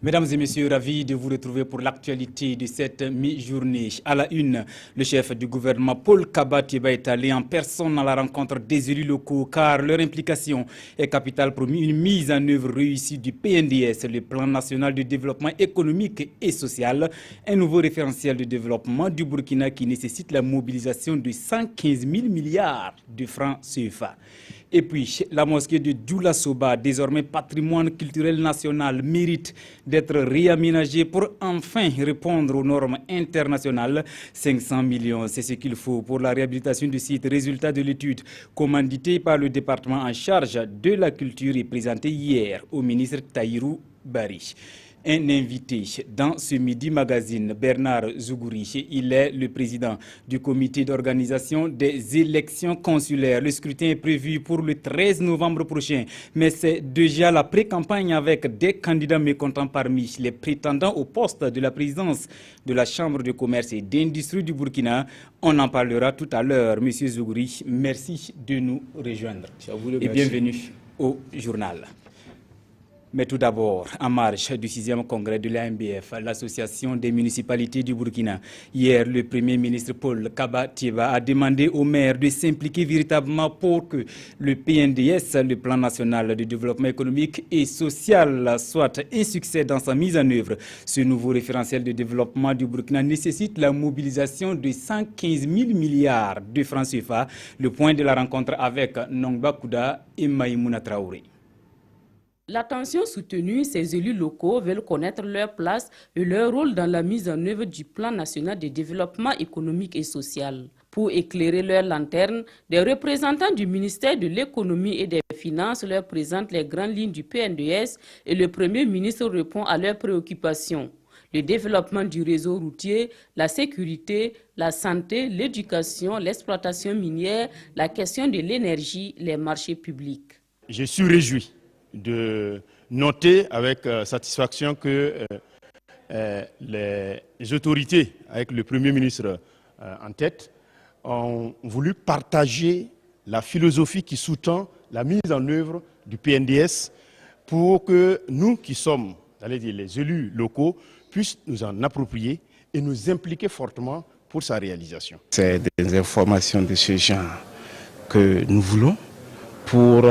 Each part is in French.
Mesdames et messieurs, ravi de vous retrouver pour l'actualité de cette mi-journée. À la une, le chef du gouvernement Paul Kaba Tieba est allé en personne à la rencontre des élus locaux car leur implication est capitale pour une mise en œuvre réussie du PNDS, le Plan national de développement économique et social, un nouveau référentiel de développement du Burkina qui nécessite la mobilisation de 115 000 milliards de francs CFA. Et puis, la mosquée de Djoula Soba, désormais patrimoine culturel national, mérite d'être réaménagée pour enfin répondre aux normes internationales. 500 millions, c'est ce qu'il faut pour la réhabilitation du site. Résultat de l'étude commanditée par le département en charge de la culture et présentée hier au ministre Tahirou Bari. Un invité dans ce Midi Magazine, Bernard Zougouri. Il est le président du comité d'organisation des élections consulaires. Le scrutin est prévu pour le 13 novembre prochain, mais c'est déjà la pré-campagne avec des candidats mécontents parmi les prétendants au poste de la présidence de la Chambre de commerce et d'industrie du Burkina. On en parlera tout à l'heure. Monsieur Zougouri, merci de nous rejoindre et bienvenue au journal. Mais tout d'abord, en marge du 6e congrès de l'AMBF, l'association des municipalités du Burkina, hier, le Premier ministre Paul Kaba Tieba a demandé aux maires de s'impliquer véritablement pour que le PNDS, le Plan national de développement économique et social, soit un succès dans sa mise en œuvre. Ce nouveau référentiel de développement du Burkina nécessite la mobilisation de 115 000 milliards de francs CFA, le point de la rencontre avec Nongba Kouda et Maïmouna Traoré. L'attention soutenue, ces élus locaux veulent connaître leur place et leur rôle dans la mise en œuvre du Plan national de développement économique et social. Pour éclairer leur lanterne, des représentants du ministère de l'économie et des finances leur présentent les grandes lignes du PNDS et le Premier ministre répond à leurs préoccupations. Le développement du réseau routier, la sécurité, la santé, l'éducation, l'exploitation minière, la question de l'énergie, les marchés publics. Je suis réjoui de noter avec satisfaction que les autorités, avec le Premier ministre en tête, ont voulu partager la philosophie qui sous-tend la mise en œuvre du PNDS pour que nous qui sommes, les élus locaux, puissent nous en approprier et nous impliquer fortement pour sa réalisation. C'est des informations de ce genre que nous voulons pour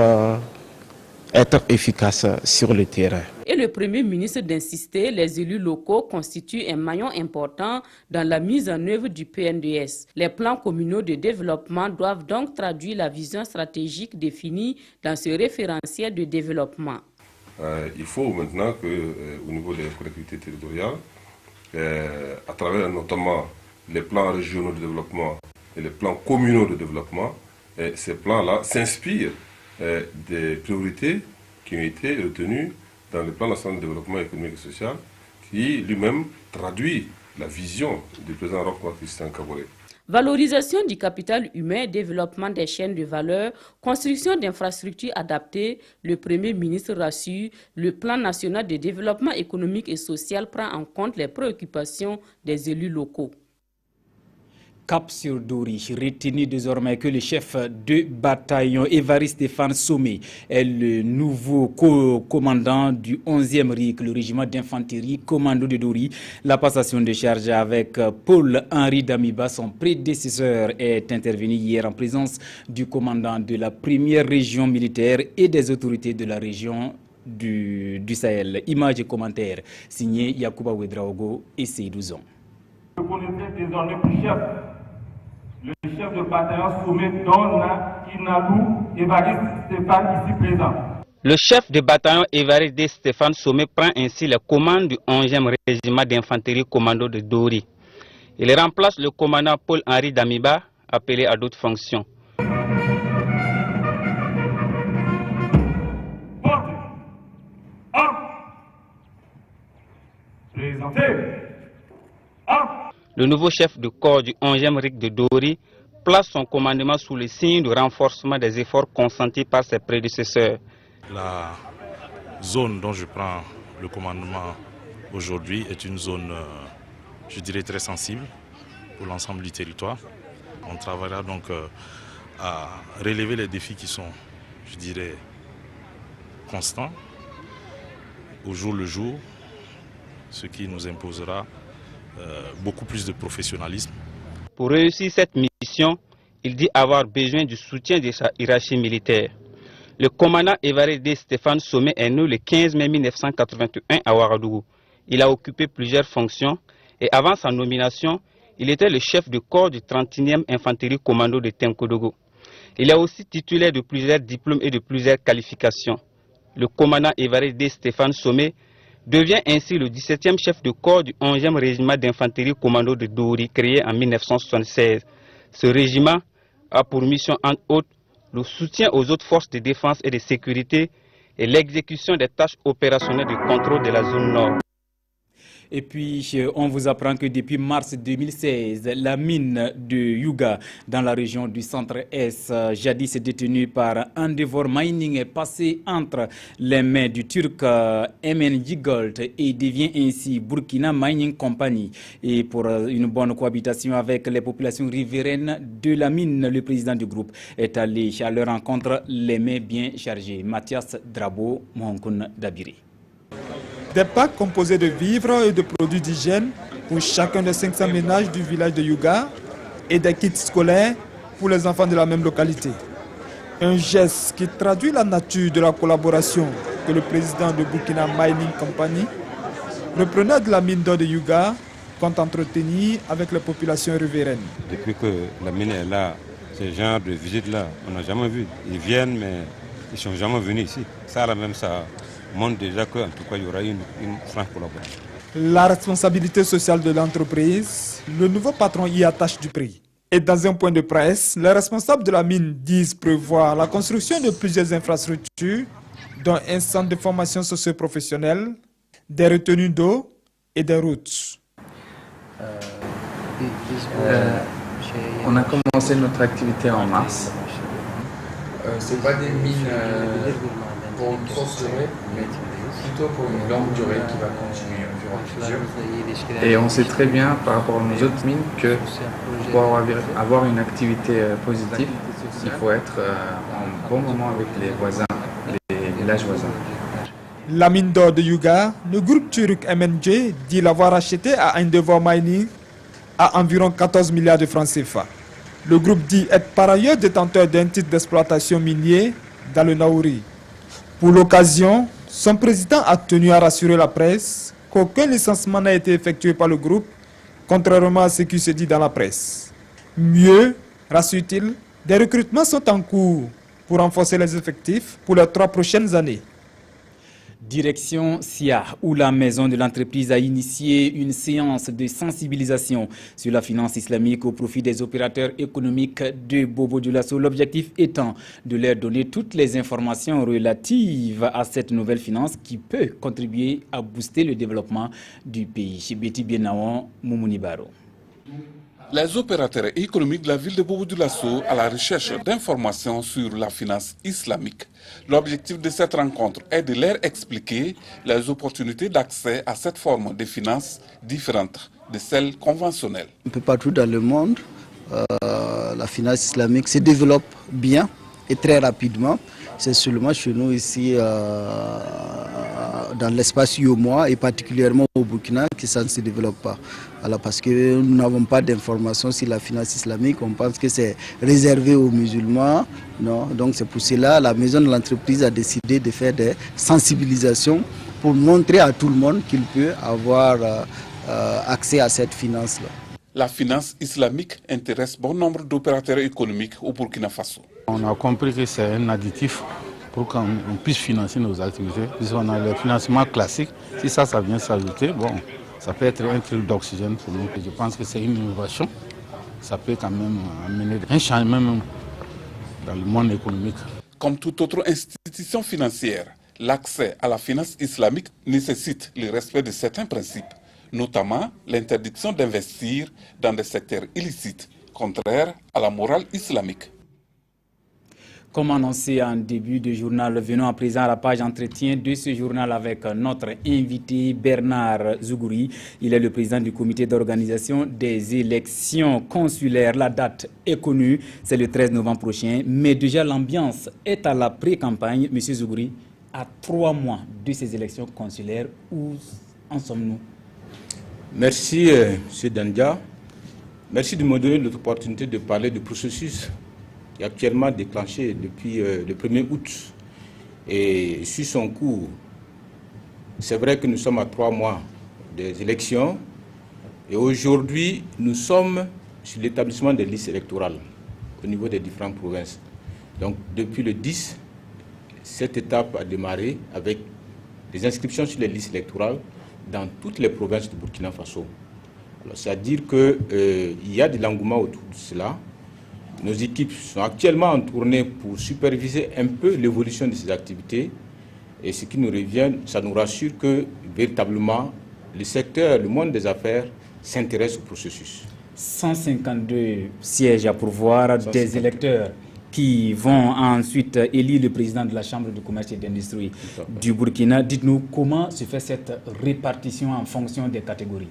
être efficace sur le terrain. Et le Premier ministre d'insister, les élus locaux constituent un maillon important dans la mise en œuvre du PNDS. Les plans communaux de développement doivent donc traduire la vision stratégique définie dans ce référentiel de développement. Il faut maintenant qu'au niveau des collectivités territoriales, à travers notamment les plans régionaux de développement et les plans communaux de développement, ces plans-là s'inspirent des priorités qui ont été retenues dans le plan national de développement économique et social, qui lui-même traduit la vision du président Roch-Marc-Christian Kaboré. Valorisation du capital humain, développement des chaînes de valeur, construction d'infrastructures adaptées, le Premier ministre rassure, le plan national de développement économique et social prend en compte les préoccupations des élus locaux. Cap sur Dori, retenu désormais que le chef de bataillon Évariste Stéphane Somé est le nouveau commandant du 11e RIC, le régiment d'infanterie commando de Dori. La passation de charge avec Paul-Henri Damiba, son prédécesseur, est intervenue hier en présence du commandant de la première région militaire et des autorités de la région du Sahel. Images et commentaires signés Yacouba Ouedraogo et Seydou. Vous connaissez désormais le chef de bataillon Somé Donna Inalou Évariste Stéphane ici présent. Le chef de bataillon Évariste Stéphane Somé prend ainsi les commandes du 11e régiment d'infanterie commando de Dori. Il remplace le commandant Paul-Henri Damiba, appelé à d'autres fonctions. Le nouveau chef de corps du 11e RIC de Dori place son commandement sous le signe de renforcement des efforts consentis par ses prédécesseurs. La zone dont je prends le commandement aujourd'hui est une zone, je dirais, très sensible pour l'ensemble du territoire. On travaillera donc à relever les défis qui sont, je dirais, constants au jour le jour ce qui nous imposera beaucoup plus de professionnalisme. Pour réussir cette mission, il dit avoir besoin du soutien de sa hiérarchie militaire. Le commandant Évariste Stéphane Somé est né le 15 mai 1981 à Ouagadougou. Il a occupé plusieurs fonctions et avant sa nomination, il était le chef de corps du 31e Infanterie Commando de Tenkodogo. Il est aussi titulaire de plusieurs diplômes et de plusieurs qualifications. Le commandant Évariste Stéphane Somé devient ainsi le 17e chef de corps du 11e régiment d'infanterie commando de Dori, créé en 1976. Ce régiment a pour mission, entre autres, le soutien aux autres forces de défense et de sécurité et l'exécution des tâches opérationnelles de contrôle de la zone nord. Et puis, on vous apprend que depuis mars 2016, la mine de Yuga, dans la région du centre-est, jadis détenue par Endeavour Mining, est passée entre les mains du Turc MNG Gold et devient ainsi Burkina Mining Company. Et pour une bonne cohabitation avec les populations riveraines de la mine, le président du groupe est allé à leur rencontre les mains bien chargées. Mathias Drabo, Mohankun Dabiri. Des packs composés de vivres et de produits d'hygiène pour chacun des 500 ménages du village de Yuga et des kits scolaires pour les enfants de la même localité. Un geste qui traduit la nature de la collaboration que le président de Burkina Mining Company, repreneur de la mine d'or de Yuga, compte entretenir avec les populations riveraines. Depuis que la mine est là, ce genre de visite-là, on n'a jamais vu. Ils viennent, mais ils ne sont jamais venus ici. Ça, là même, ça montre déjà qu'en tout cas, il y aura une franche collaboration. La responsabilité sociale de l'entreprise, le nouveau patron y attache du prix. Et dans un point de presse, les responsables de la mine disent prévoir la construction de plusieurs infrastructures, dont un centre de formation socio-professionnelle, des retenues d'eau et des routes. On a commencé notre activité en mars. Ce n'est pas des mines pour une courte durée, mais plutôt pour une longue durée qui va continuer durant plusieurs. Et on sait très bien par rapport à nos autres mines que pour avoir une activité positive, il faut être en bon moment avec les voisins, les villages voisins. La mine d'or de Yuga, le groupe turc MNG dit l'avoir acheté à Endeavour Mining à environ 14 milliards de francs CFA. Le groupe dit être par ailleurs détenteur d'un titre d'exploitation minier dans le Naouri. Pour l'occasion, son président a tenu à rassurer la presse qu'aucun licenciement n'a été effectué par le groupe, contrairement à ce qui se dit dans la presse. Mieux, rassure-t-il, des recrutements sont en cours pour renforcer les effectifs pour les 3 prochaines années. Direction SIA, où la maison de l'entreprise a initié une séance de sensibilisation sur la finance islamique au profit des opérateurs économiques de Bobo-Dioulasso. L'objectif étant de leur donner toutes les informations relatives à cette nouvelle finance qui peut contribuer à booster le développement du pays. Betty Bienawan, Moumouni Baro. Les opérateurs économiques de la ville de Bobo-Dioulasso à la recherche d'informations sur la finance islamique. L'objectif de cette rencontre est de leur expliquer les opportunités d'accès à cette forme de finance différente de celles conventionnelles. Un peu partout dans le monde, la finance islamique se développe bien et très rapidement. C'est seulement chez nous ici, dans l'espace yomois et particulièrement au Burkina, que ça ne se développe pas. Alors parce que nous n'avons pas d'informations sur la finance islamique, on pense que c'est réservé aux musulmans. Non, donc c'est pour cela que la maison de l'entreprise a décidé de faire des sensibilisations pour montrer à tout le monde qu'il peut avoir accès à cette finance-là. La finance islamique intéresse bon nombre d'opérateurs économiques au Burkina Faso. On a compris que c'est un additif pour qu'on puisse financer nos activités. Puisqu'on a le financement classique, si ça vient s'ajouter, bon, ça peut être un truc d'oxygène pour nous. Je pense que c'est une innovation. Ça peut quand même amener un changement dans le monde économique. Comme toute autre institution financière, l'accès à la finance islamique nécessite le respect de certains principes, notamment l'interdiction d'investir dans des secteurs illicites, contraires à la morale islamique. Comme annoncé en début de journal, venons à présent à la page entretien de ce journal avec notre invité Bernard Zougouri. Il est le président du comité d'organisation des élections consulaires. La date est connue, c'est le 13 novembre prochain, mais déjà l'ambiance est à la pré-campagne. Monsieur Zougouri, à 3 mois de ces élections consulaires, où en sommes-nous Merci, M. Dandia. Merci de me donner l'opportunité de parler du processus qui est actuellement déclenché depuis le 1er août. Et sur son cours, c'est vrai que nous sommes à 3 mois des élections. Et aujourd'hui, nous sommes sur l'établissement des listes électorales au niveau des différentes provinces. Donc, depuis le 10, cette étape a démarré avec des inscriptions sur les listes électorales dans toutes les provinces de Burkina Faso. C'est-à-dire qu'il y a de l'engouement autour de cela. Nos équipes sont actuellement en tournée pour superviser un peu l'évolution de ces activités. Et ce qui nous revient, ça nous rassure que véritablement, le secteur, le monde des affaires s'intéresse au processus. 152 sièges à pourvoir, des électeurs qui vont ensuite élire le président de la Chambre de commerce et d'industrie du Burkina. Dites-nous comment se fait cette répartition en fonction des catégories?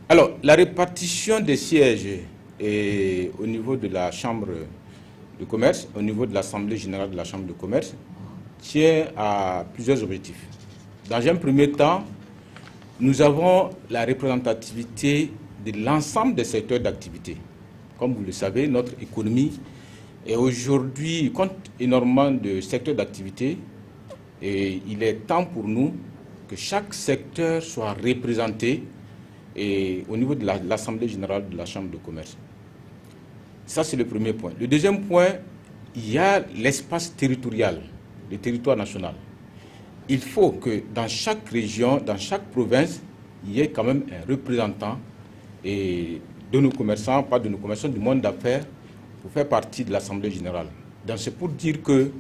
Alors, la répartition des sièges au niveau de la Chambre de commerce, au niveau de l'Assemblée générale de la Chambre de commerce, tient à plusieurs objectifs. Dans un premier temps, nous avons la représentativité de l'ensemble des secteurs d'activité. Comme vous le savez, notre économie est aujourd'hui compte énormément de secteurs d'activité et il est temps pour nous que chaque secteur soit représenté au niveau de l'Assemblée générale de la Chambre de commerce. Ça, c'est le premier point. Le deuxième point, il y a l'espace territorial, le territoire national. Il faut que dans chaque région, dans chaque province, il y ait quand même un représentant de nos commerçants, pas de nos commerçants, du monde d'affaires, pour faire partie de l'Assemblée générale. Donc c'est pour dire que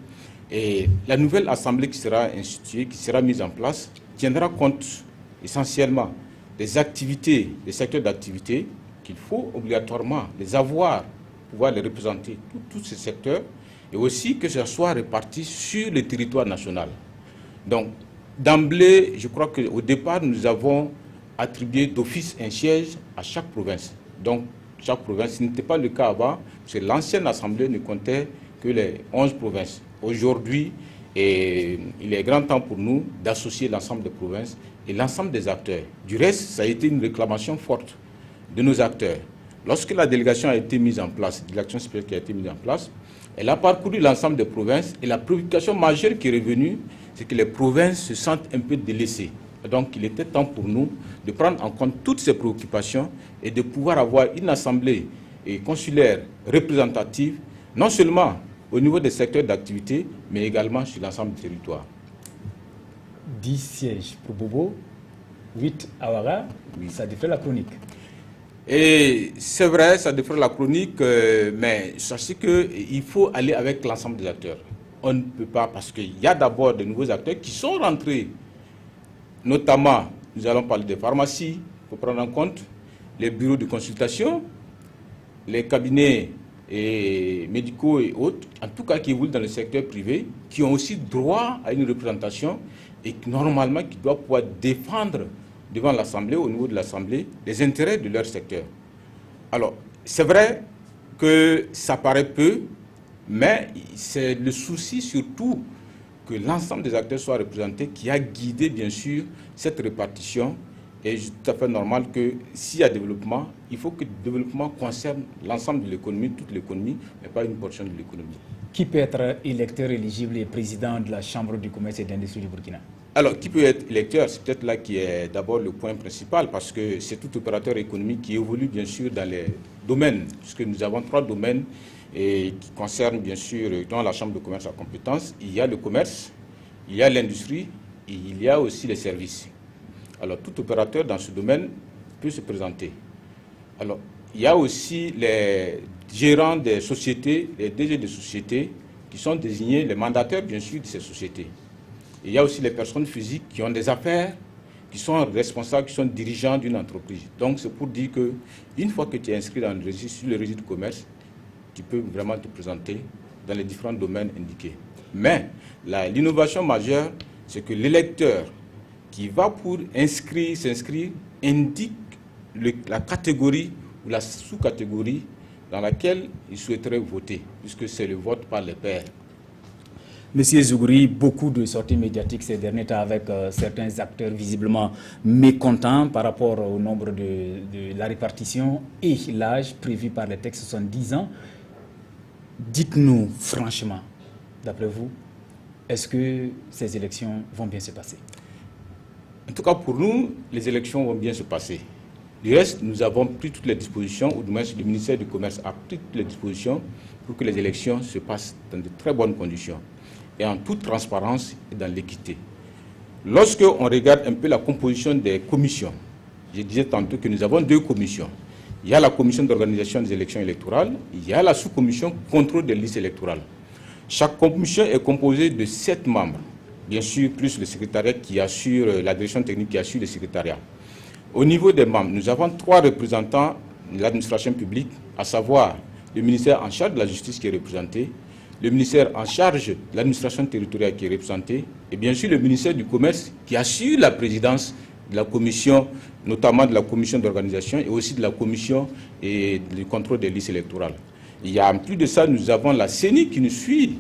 la nouvelle Assemblée qui sera instituée, qui sera mise en place, tiendra compte essentiellement des activités, des secteurs d'activité, qu'il faut obligatoirement les avoir, pouvoir les représenter, tous ces secteurs, et aussi que ça soit réparti sur le territoire national. Donc, d'emblée, je crois qu'au départ, nous avons attribué d'office un siège à chaque province. Donc, chaque province, ce n'était pas le cas avant, parce que l'ancienne Assemblée ne comptait que les 11 provinces. Aujourd'hui, il est grand temps pour nous d'associer l'ensemble des provinces et l'ensemble des acteurs. Du reste, ça a été une réclamation forte de nos acteurs. Lorsque la délégation a été mise en place, l'action spéciale qui a été mise en place, elle a parcouru l'ensemble des provinces et la préoccupation majeure qui est revenue, c'est que les provinces se sentent un peu délaissées. Donc il était temps pour nous de prendre en compte toutes ces préoccupations et de pouvoir avoir une assemblée consulaire représentative, non seulement au niveau des secteurs d'activité, mais également sur l'ensemble du territoire. 10 sièges pour Bobo, 8 à Ouaga, ça défait la chronique. Et c'est vrai, ça défait la chronique, mais sachez qu'il faut aller avec l'ensemble des acteurs. On ne peut pas, parce qu'il y a d'abord de nouveaux acteurs qui sont rentrés, notamment, nous allons parler des pharmacies, il faut prendre en compte les bureaux de consultation, les cabinets médicaux et autres, en tout cas qui évoluent dans le secteur privé, qui ont aussi droit à une représentation et normalement qui doivent pouvoir défendre devant l'Assemblée, au niveau de l'Assemblée, les intérêts de leur secteur. Alors, c'est vrai que ça paraît peu, mais c'est le souci surtout que l'ensemble des acteurs soient représentés qui a guidé bien sûr cette répartition. Et c'est tout à fait normal que s'il y a développement, il faut que le développement concerne l'ensemble de l'économie, toute l'économie, mais pas une portion de l'économie. Qui peut être électeur éligible et président de la Chambre du commerce et d'industrie du Burkina? Alors, qui peut être électeur? C'est peut-être là qui est d'abord le point principal, parce que c'est tout opérateur économique qui évolue bien sûr dans les domaines, puisque nous avons 3 domaines qui concernent bien sûr dans la Chambre de commerce à compétence. Il y a le commerce, il y a l'industrie et il y a aussi les services. Alors, tout opérateur dans ce domaine peut se présenter. Alors, il y a aussi les gérants des sociétés, les DG des sociétés, qui sont désignés, les mandataires, bien sûr, de ces sociétés. Et il y a aussi les personnes physiques qui ont des affaires, qui sont responsables, qui sont dirigeants d'une entreprise. Donc, c'est pour dire qu'une fois que tu es inscrit dans le registre, sur le registre de commerce, tu peux vraiment te présenter dans les différents domaines indiqués. Mais l'innovation majeure, c'est que l'électeur qui va pour s'inscrire indique la catégorie ou la sous-catégorie dans laquelle il souhaiterait voter, puisque c'est le vote par les pairs. Monsieur Zougouri, beaucoup de sorties médiatiques ces derniers temps avec certains acteurs visiblement mécontents par rapport au nombre de la répartition et l'âge prévu par les textes 70 ans. Dites-nous franchement, d'après vous, est-ce que ces élections vont bien se passer? En tout cas, pour nous, les élections vont bien se passer. Du reste, nous avons pris toutes les dispositions, ou du moins le ministère du Commerce a pris toutes les dispositions pour que les élections se passent dans de très bonnes conditions et en toute transparence et dans l'équité. Lorsque on regarde un peu la composition des commissions, je disais tantôt que nous avons 2 commissions. Il y a la commission d'organisation des élections électorales, il y a la sous-commission contrôle des listes électorales. Chaque commission est composée de 7 membres, bien sûr, plus le secrétariat qui assure, la direction technique qui assure le secrétariat. Au niveau des membres, nous avons 3 représentants de l'administration publique, à savoir le ministère en charge de la justice qui est représenté, le ministère en charge de l'administration territoriale qui est représenté, et bien sûr le ministère du Commerce qui assure la présidence de la commission, notamment de la commission d'organisation et aussi de la commission et du contrôle des listes électorales. Il y a en plus de ça, nous avons la CENI qui nous suit,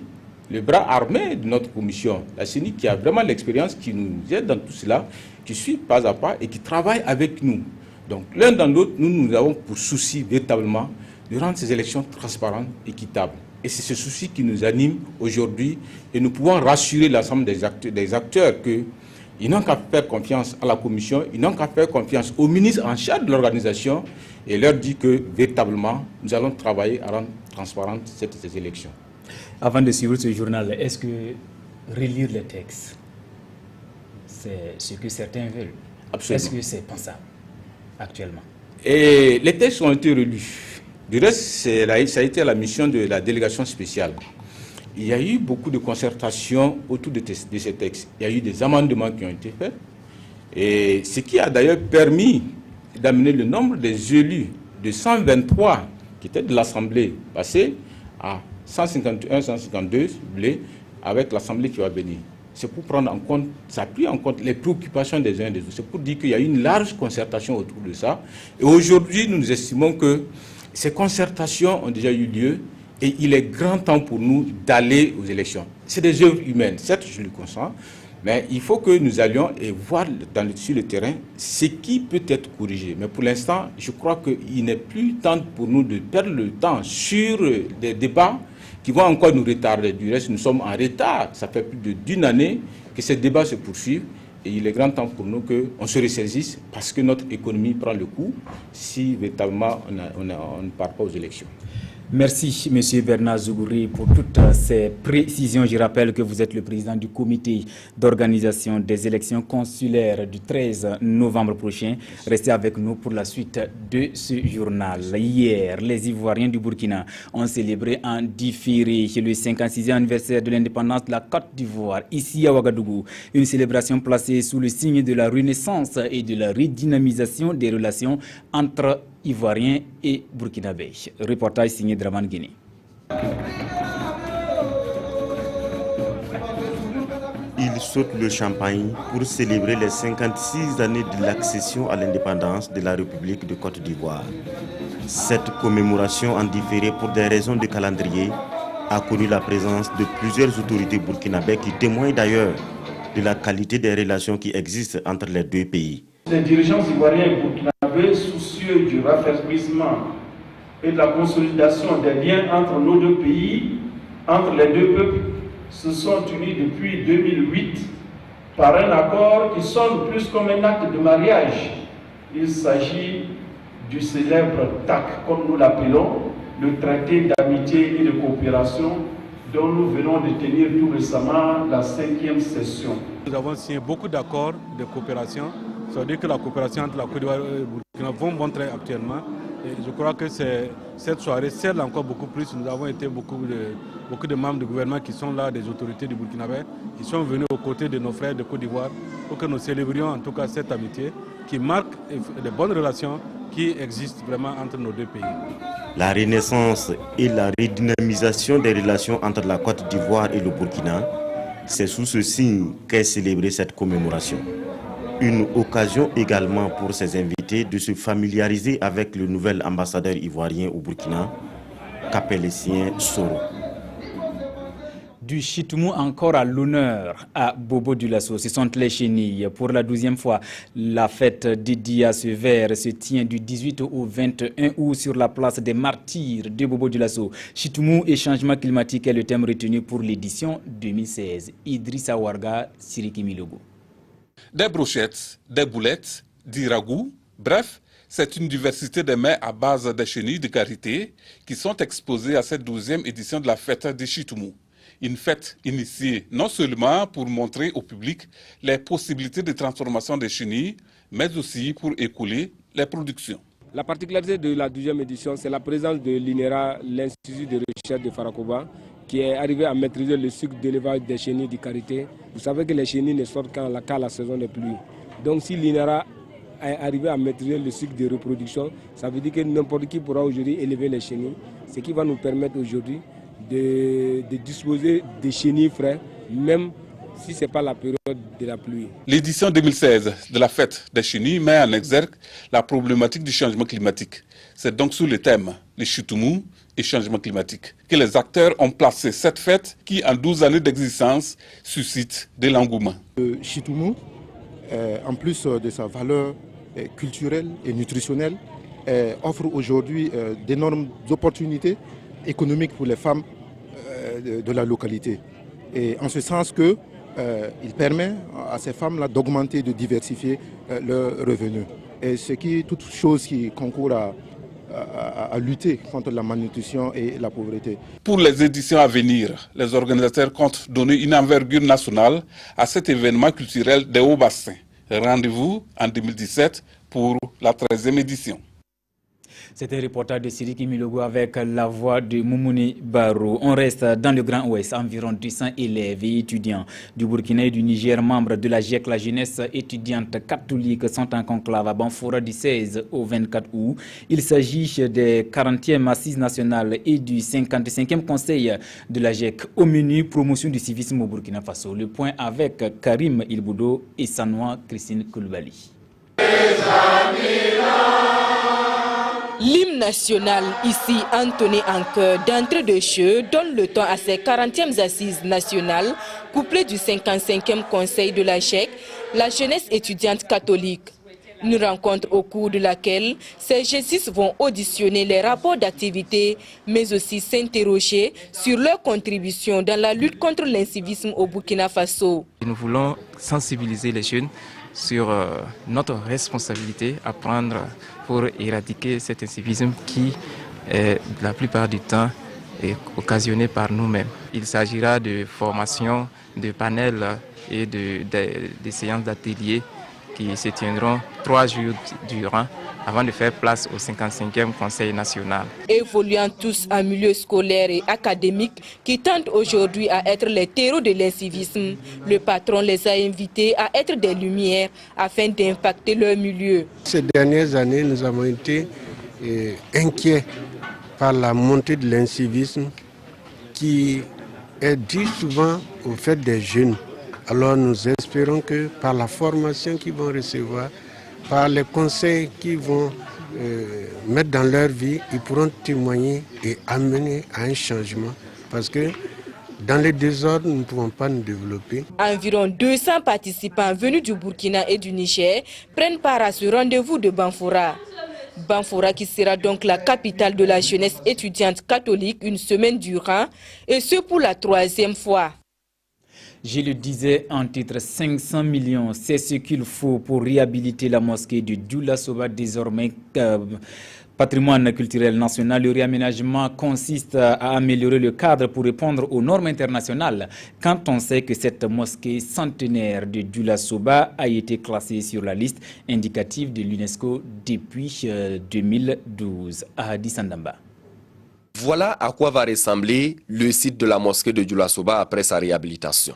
le bras armé de notre commission. La CENI qui a vraiment l'expérience, qui nous aide dans tout cela, qui suit pas à pas et qui travaille avec nous. Donc l'un dans l'autre, nous avons pour souci véritablement de rendre ces élections transparentes, équitables. Et c'est ce souci qui nous anime aujourd'hui et nous pouvons rassurer l'ensemble des acteurs qu'ils n'ont qu'à faire confiance à la commission, ils n'ont qu'à faire confiance au ministre en charge de l'organisation et leur dire que véritablement nous allons travailler à rendre transparentes ces élections. Avant de suivre ce journal, est-ce que relire les textes, c'est ce que certains veulent? Absolument. Est-ce que c'est pensable actuellement? Et les textes ont été relus. Du reste, ça a été la mission de la délégation spéciale. Il y a eu beaucoup de concertations autour de ces textes. Il y a eu des amendements qui ont été faits. Et ce qui a d'ailleurs permis d'amener le nombre des élus de 123 qui étaient de l'Assemblée passée à 151, 152 avec l'Assemblée qui va venir. C'est pour prendre en compte, ça a pris en compte les préoccupations des uns et des autres. C'est pour dire qu'il y a eu une large concertation autour de ça. Et aujourd'hui, nous estimons que ces concertations ont déjà eu lieu et il est grand temps pour nous d'aller aux élections. C'est des œuvres humaines, certes, je le consens, mais il faut que nous allions et voir sur le terrain ce qui peut être corrigé. Mais pour l'instant, je crois qu'il n'est plus temps pour nous de perdre le temps sur des débats qui vont encore nous retarder. Du reste, nous sommes en retard. Ça fait plus d'une année que ces débats se poursuivent. Et il est grand temps pour nous qu'on se ressaisisse parce que notre économie prend le coup si véritablement on ne part pas aux élections. Merci, M. Bernard Zougouri, pour toutes ces précisions. Je rappelle que vous êtes le président du comité d'organisation des élections consulaires du 13 novembre prochain. Restez avec nous pour la suite de ce journal. Hier, les Ivoiriens du Burkina ont célébré en différé le 56e anniversaire de l'indépendance de la Côte d'Ivoire, ici à Ouagadougou. Une célébration placée sous le signe de la renaissance et de la redynamisation des relations entre Ivoiriens et Burkinabés. Reportage signé Draman Guinée. Il saute le champagne pour célébrer les 56 années de l'accession à l'indépendance de la République de Côte d'Ivoire. Cette commémoration en différé pour des raisons de calendrier a connu la présence de plusieurs autorités burkinabées qui témoignent d'ailleurs de la qualité des relations qui existent entre les deux pays. Les dirigeants ivoiriens et burkinabés, soucieux du raffermissement et de la consolidation des liens entre nos deux pays, entre les deux peuples, se sont unis depuis 2008 par un accord qui sonne plus comme un acte de mariage. Il s'agit du célèbre TAC, comme nous l'appelons, le traité d'amitié et de coopération dont nous venons de tenir tout récemment la 5e session. Nous avons signé beaucoup d'accords de coopération. Ça veut dire que la coopération entre la Côte d'Ivoire et le Burkina vont montrer actuellement. Et je crois que cette soirée scelle encore beaucoup plus. Nous avons été beaucoup de membres du gouvernement qui sont là, des autorités du Burkinabé, qui sont venus aux côtés de nos frères de Côte d'Ivoire pour que nous célébrions en tout cas cette amitié qui marque les bonnes relations qui existent vraiment entre nos deux pays. La renaissance et la redynamisation des relations entre la Côte d'Ivoire et le Burkina, c'est sous ce signe qu'est célébrée cette commémoration. Une occasion également pour ses invités de se familiariser avec le nouvel ambassadeur ivoirien au Burkina, Capélécien Soro. Du chitoumou encore à l'honneur à Bobo-Dioulasso. Ce sont les chenilles. Pour la 12e fois, la fête dédiée à ce vers se tient du 18 au 21 août sur la place des martyrs de Bobo-Dioulasso. Chitoumou et changement climatique est le thème retenu pour l'édition 2016. Idrissa Warga, Siriki Milogo. Des brochettes, des boulettes, des ragoûts, bref, c'est une diversité de mets à base de chenilles de karité qui sont exposées à cette 12e édition de la fête des chitoumou. Une fête initiée non seulement pour montrer au public les possibilités de transformation des chenilles, mais aussi pour écouler les productions. La particularité de la 12e édition, c'est la présence de l'INERA, l'Institut de recherche de Farakoba, qui est arrivé à maîtriser le cycle d'élevage des chenilles de karité. Vous savez que les chenilles ne sortent qu'à la saison des pluies. Donc si l'INERA est arrivé à maîtriser le cycle de reproduction, ça veut dire que n'importe qui pourra aujourd'hui élever les chenilles, ce qui va nous permettre aujourd'hui de disposer des chenilles frais, même si ce n'est pas la période de la pluie. L'édition 2016 de la fête des chenilles met en exergue la problématique du changement climatique. C'est donc sous le thème « Les chitoumou et changement climatique » que les acteurs ont placé cette fête qui, en 12 années d'existence, suscite de l'engouement. Le chitoumou, en plus de sa valeur culturelle et nutritionnelle, offre aujourd'hui d'énormes opportunités économiques pour les femmes de la localité. Et en ce sens que il permet à ces femmes-là d'augmenter, de diversifier leurs revenus. Et toute chose qui concourt à lutter contre la malnutrition et la pauvreté. Pour les éditions à venir, les organisateurs comptent donner une envergure nationale à cet événement culturel des Hauts-Bassins. Rendez-vous en 2017 pour la 13e édition. C'était un reportage de Siriki Milogo avec la voix de Moumouni Barou. On reste dans le Grand Ouest. Environ 200 élèves et étudiants du Burkina et du Niger, membres de la GIEC, la jeunesse étudiante catholique, sont en conclave à Banfoura du 16 au 24 août. Il s'agit des 40e assises nationales et du 55e conseil de la GIEC. Au menu, promotion du civisme au Burkina Faso. Le point avec Karim Ilboudo et Sanoua Christine Koulibaly. L'hymne national, ici entonné en chœur d'entrée de jeu, donne le temps à ces 40e assises nationales, couplées du 55e conseil de la GIEC, la jeunesse étudiante catholique. Une rencontre au cours de laquelle ces G6 vont auditionner les rapports d'activité, mais aussi s'interroger sur leur contribution dans la lutte contre l'incivisme au Burkina Faso. Nous voulons sensibiliser les jeunes sur notre responsabilité à prendre pour éradiquer cet incivisme qui, la plupart du temps, est occasionné par nous-mêmes. Il s'agira de formation, de panels et de séances d'ateliers qui se tiendront 3 jours durant avant de faire place au 55e Conseil national. Évoluant tous en milieu scolaire et académique qui tentent aujourd'hui à être les terreaux de l'incivisme, le patron les a invités à être des lumières afin d'impacter leur milieu. Ces dernières années, nous avons été inquiets par la montée de l'incivisme qui est due souvent au fait des jeunes. Alors nous espérons que par la formation qu'ils vont recevoir, par les conseils qu'ils vont mettre dans leur vie, ils pourront témoigner et amener à un changement. Parce que dans les désordres, nous ne pouvons pas nous développer. Environ 200 participants venus du Burkina et du Niger prennent part à ce rendez-vous de Banfoura. Banfoura qui sera donc la capitale de la jeunesse étudiante catholique une semaine durant, et ce pour la 3e fois. Je le disais en titre, 500 millions, c'est ce qu'il faut pour réhabiliter la mosquée de Dioulasso, désormais patrimoine culturel national. Le réaménagement consiste à améliorer le cadre pour répondre aux normes internationales. Quand on sait que cette mosquée centenaire de Dioulasso a été classée sur la liste indicative de l'UNESCO depuis 2012. à Addis Abeba. Voilà à quoi va ressembler le site de la mosquée de Dioulasso après sa réhabilitation.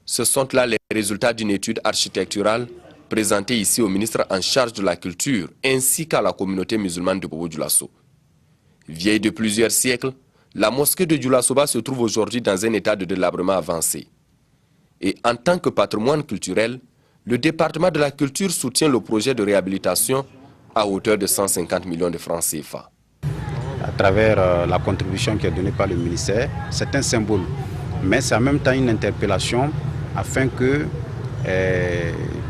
Ce sont là les résultats d'une étude architecturale présentée ici au ministre en charge de la culture ainsi qu'à la communauté musulmane de Bobo-Dioulasso. Vieille de plusieurs siècles, la mosquée de Dioulasso se trouve aujourd'hui dans un état de délabrement avancé. Et en tant que patrimoine culturel, le département de la culture soutient le projet de réhabilitation à hauteur de 150 millions de francs CFA. À travers la contribution qui est donnée par le ministère, c'est un symbole mais c'est en même temps une interpellation afin que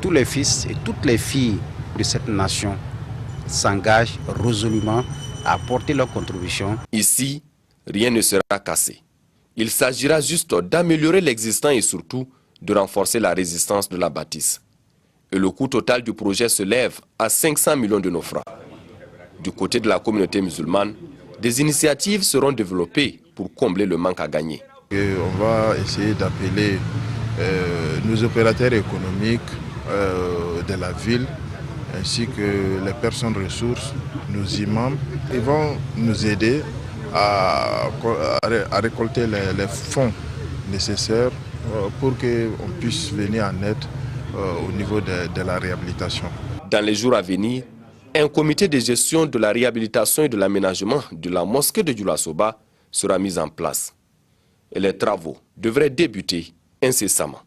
tous les fils et toutes les filles de cette nation s'engagent résolument à apporter leur contribution. Ici, rien ne sera cassé. Il s'agira juste d'améliorer l'existant et surtout de renforcer la résistance de la bâtisse. Et le coût total du projet se lève à 500 millions de nos francs. Du côté de la communauté musulmane, des initiatives seront développées pour combler le manque à gagner. On va essayer d'appeler nos opérateurs économiques de la ville ainsi que les personnes ressources, nos imams. Ils vont nous aider à récolter les fonds nécessaires pour qu'on puisse venir en aide au niveau de la réhabilitation. Dans les jours à venir, un comité de gestion de la réhabilitation et de l'aménagement de la mosquée de Djoula-Soba sera mis en place. Et les travaux devraient débuter incessamment.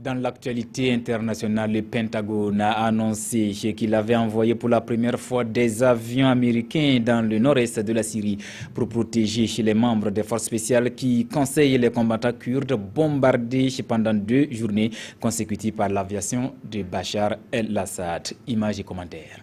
Dans l'actualité internationale, le Pentagone a annoncé qu'il avait envoyé pour la première fois des avions américains dans le nord-est de la Syrie pour protéger les membres des forces spéciales qui conseillent les combattants kurdes bombardés pendant 2 journées consécutives par l'aviation de Bachar el-Assad. Images et commentaires.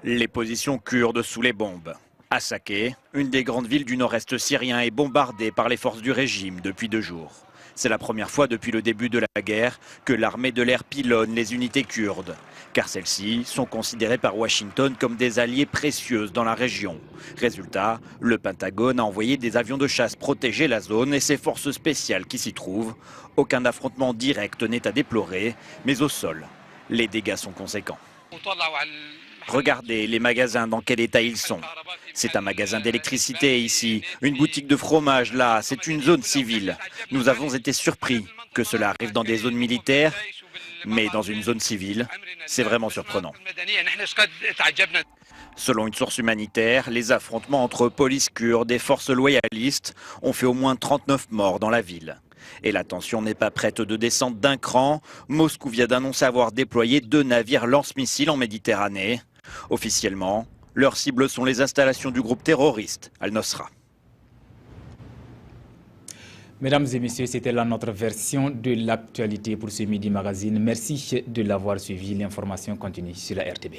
Les positions kurdes sous les bombes. Assaké, une des grandes villes du nord-est syrien, est bombardée par les forces du régime depuis 2 jours. C'est la première fois depuis le début de la guerre que l'armée de l'air pilonne les unités kurdes, car celles-ci sont considérées par Washington comme des alliés précieuses dans la région. Résultat, le Pentagone a envoyé des avions de chasse protéger la zone et ses forces spéciales qui s'y trouvent. Aucun affrontement direct n'est à déplorer, mais au sol, les dégâts sont conséquents. Regardez les magasins dans quel état ils sont. C'est un magasin d'électricité ici, une boutique de fromage là, c'est une zone civile. Nous avons été surpris que cela arrive dans des zones militaires, mais dans une zone civile, c'est vraiment surprenant. Selon une source humanitaire, les affrontements entre police kurde et forces loyalistes ont fait au moins 39 morts dans la ville. Et la tension n'est pas prête de descendre d'un cran. Moscou vient d'annoncer avoir déployé 2 navires lance-missiles en Méditerranée. Officiellement, leurs cibles sont les installations du groupe terroriste Al-Nosra. Mesdames et messieurs, c'était là notre version de l'actualité pour ce Midi Magazine. Merci de l'avoir suivi. L'information continue sur la RTB.